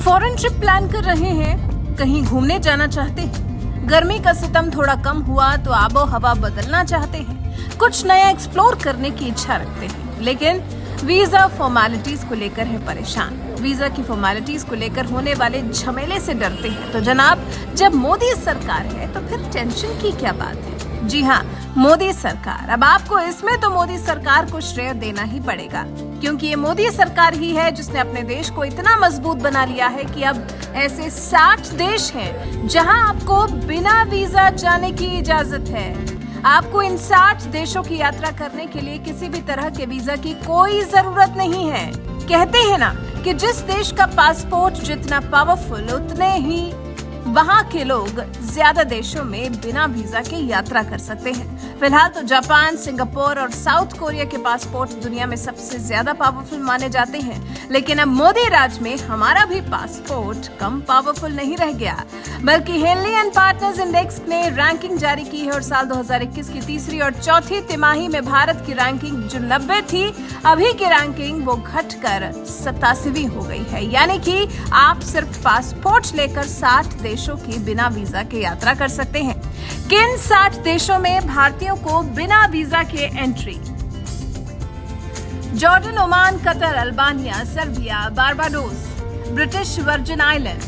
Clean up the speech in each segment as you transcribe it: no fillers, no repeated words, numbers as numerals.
Foreign trip plan कर रहे हैं, कहीं घूमने जाना चाहते हैं, गर्मी का सितम थोड़ा कम हुआ तो आबो हवा बदलना चाहते हैं, कुछ नया एक्सप्लोर करने की इच्छा रखते हैं, लेकिन वीजा फॉर्मेलिटीज को लेकर है परेशान। वीजा की फॉर्मेलिटीज को लेकर होने वाले झमेले से डरते हैं। तो जनाब, जब मोदी सरकार है तो फिर टेंशन की क्या बात है? जी हाँ, मोदी सरकार। अब आपको इसमें तो मोदी सरकार को श्रेय देना ही पड़ेगा, क्योंकि ये मोदी सरकार ही है जिसने अपने देश को इतना मजबूत बना लिया है कि अब ऐसे 60 देश हैं जहां आपको बिना वीजा जाने की इजाजत है। आपको इन 60 देशों की यात्रा करने के लिए किसी भी तरह के वीजा की कोई जरूरत नहीं है। कहते हैं ना कि जिस देश का पासपोर्ट जितना पावरफुल, उतने ही वहाँ के लोग ज्यादा देशों में बिना वीजा के यात्रा कर सकते हैं। फिलहाल तो जापान, सिंगापुर और साउथ कोरिया के पासपोर्ट दुनिया में सबसे ज्यादा पावरफुल माने जाते हैं, लेकिन अब मोदी राज में हमारा भी पासपोर्ट कम पावरफुल नहीं रह गया, बल्कि हेनली एंड पार्टनर्स इंडेक्स ने रैंकिंग जारी की है और साल 2021 की तीसरी और चौथी तिमाही में भारत की रैंकिंग जो 90 थी, अभी की रैंकिंग वो घटकर 87वीं हो गई है। यानी कि आप सिर्फ पासपोर्ट लेकर 60 देशों की बिना वीजा के यात्रा कर सकते हैं। किन 60 देशों में भारतीयों को बिना वीजा के entry? Jordan, Oman, Qatar, Albania, Serbia, Barbados, British Virgin Island,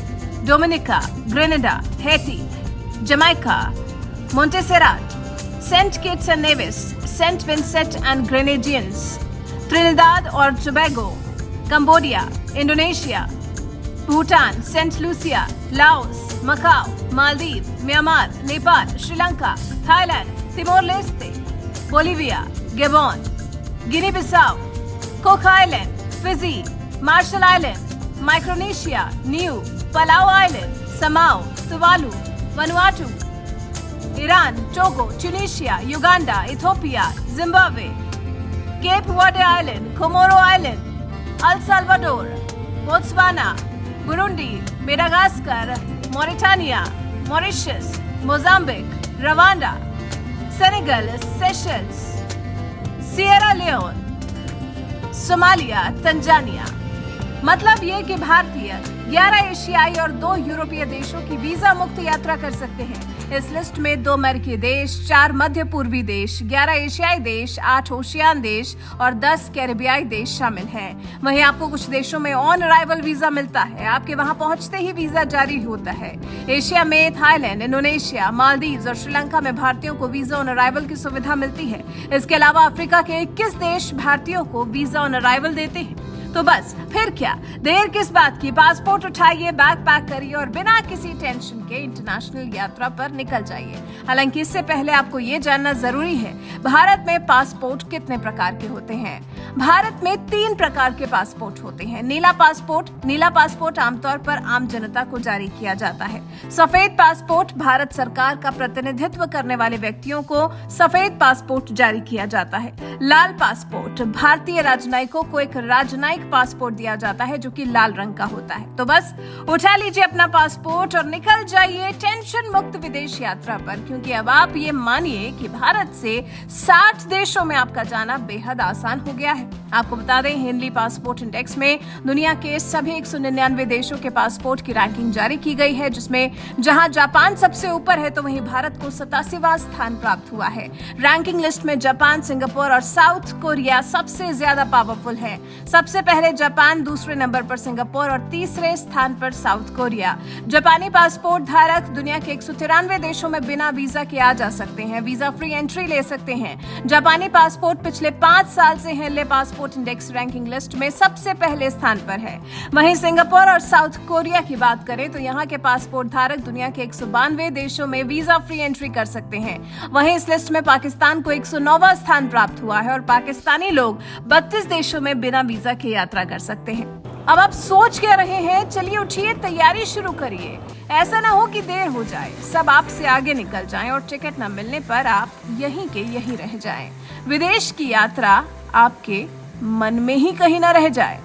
Dominica, Grenada, Haiti, Jamaica, Montserrat, Saint Kitts and Nevis, Saint Vincent and Grenadines, Trinidad और Tobago, Cambodia, Indonesia, Bhutan, Saint Lucia, Laos, Macao, Maldives, Myanmar, Nepal, Sri Lanka, Thailand, Timor Leste, Bolivia, Gabon, Guinea Bissau, Cook Island, Fiji, Marshall Island, Micronesia, new, Palau Island, Samoa, Tuvalu, Vanuatu, Iran, Togo, Tunisia, Uganda, Ethiopia, Zimbabwe, Cape Verde Island, Comoros island, El Salvador, Botswana, Burundi, Madagascar, Mauritania, Mauritius, Mozambique, Rwanda, Senegal, Seychelles, Sierra Leone, Somalia, Tanzania. मतलब ये कि भारतीय 11 एशियाई और 2 यूरोपीय देशों की visa मुक्त यात्रा कर सकते हैं। इस लिस्ट में 2 अमेरिकी देश, 4 मध्य पूर्वी देश, 11 एशियाई देश, 8 ओशियान देश और 10 कैरिबियाई देश शामिल हैं। वहीं आपको कुछ देशों में ऑन अराइवल वीजा मिलता है, आपके वहां पहुंचते ही वीजा जारी होता है। एशिया में थाईलैंड, इंडोनेशिया, मालदीव्स और श्रीलंका में भारतीयों को वीजा ऑन अराइवल की सुविधा मिलती है। इसके अलावा अफ्रीका के 21 देश भारतीयों को वीजा ऑन अराइवल देते हैं। तो बस फिर क्या देर किस बात की? पासपोर्ट उठाइए, बैग पैक करिए और बिना किसी टेंशन के इंटरनेशनल यात्रा पर निकल जाइए। हालांकि इससे पहले आपको ये जानना जरूरी है, भारत में पासपोर्ट कितने प्रकार के होते हैं? भारत में 3 प्रकार के पासपोर्ट होते हैं। नीला पासपोर्ट आमतौर पर आम जनता को जारी किया जाता है। सफेद पासपोर्ट भारत सरकार का प्रतिनिधित्व करने वाले व्यक्तियों को सफेद पासपोर्ट जारी किया जाता है। लाल पासपोर्ट भारतीय राजनयिकों को एक राजनयिक पासपोर्ट दिया जाता है जो कि लाल रंग का होता है। तो बस उठा लीजिए अपना पासपोर्ट और निकल जाइए टेंशन मुक्त विदेश यात्रा पर, क्योंकि अब आप ये मानिए कि भारत से 60 देशों में आपका जाना बेहद आसान हो गया है। आपको बता दें, हेनली पासपोर्ट इंडेक्स में दुनिया के सभी 199 देशों के पासपोर्ट की रैंकिंग जारी की गई है, जिसमें जहां जापान सबसे ऊपर है तो वहीं भारत को 87वां स्थान प्राप्त हुआ है। रैंकिंग लिस्ट में जापान, सिंगापुर और साउथ कोरिया सबसे ज्यादा पावरफुल है। सबसे पहले जापान, दूसरे नंबर पर सिंगापुर और तीसरे स्थान पर साउथ कोरिया। जापानी पासपोर्ट धारक दुनिया के 193 देशों में बिना वीजा के आ जा सकते हैं, वीजा फ्री एंट्री ले सकते हैं। जापानी पासपोर्ट पिछले 5 साल से Henley passport index ranking list में सबसे पहले स्थान पर है। वहीं सिंगापुर और साउथ कोरिया की बात करें तो यहाँ के पासपोर्ट धारक दुनिया के 192 देशों में वीजा फ्री एंट्री कर सकते हैं। वहीं इस लिस्ट में पाकिस्तान को 109वां स्थान प्राप्त हुआ है और पाकिस्तानी लोग 32 देशों में बिना वीजा के यात्रा कर सकते हैं। अब आप सोच क्या रहे हैं? चलिए उठिए, तैयारी शुरू करिए। ऐसा ना हो कि देर हो जाए, सब आपसे आगे निकल जाएं और टिकट न मिलने पर आप यहीं के यहीं रह जाएं। विदेश की यात्रा आपके मन में ही कहीं न रह जाए।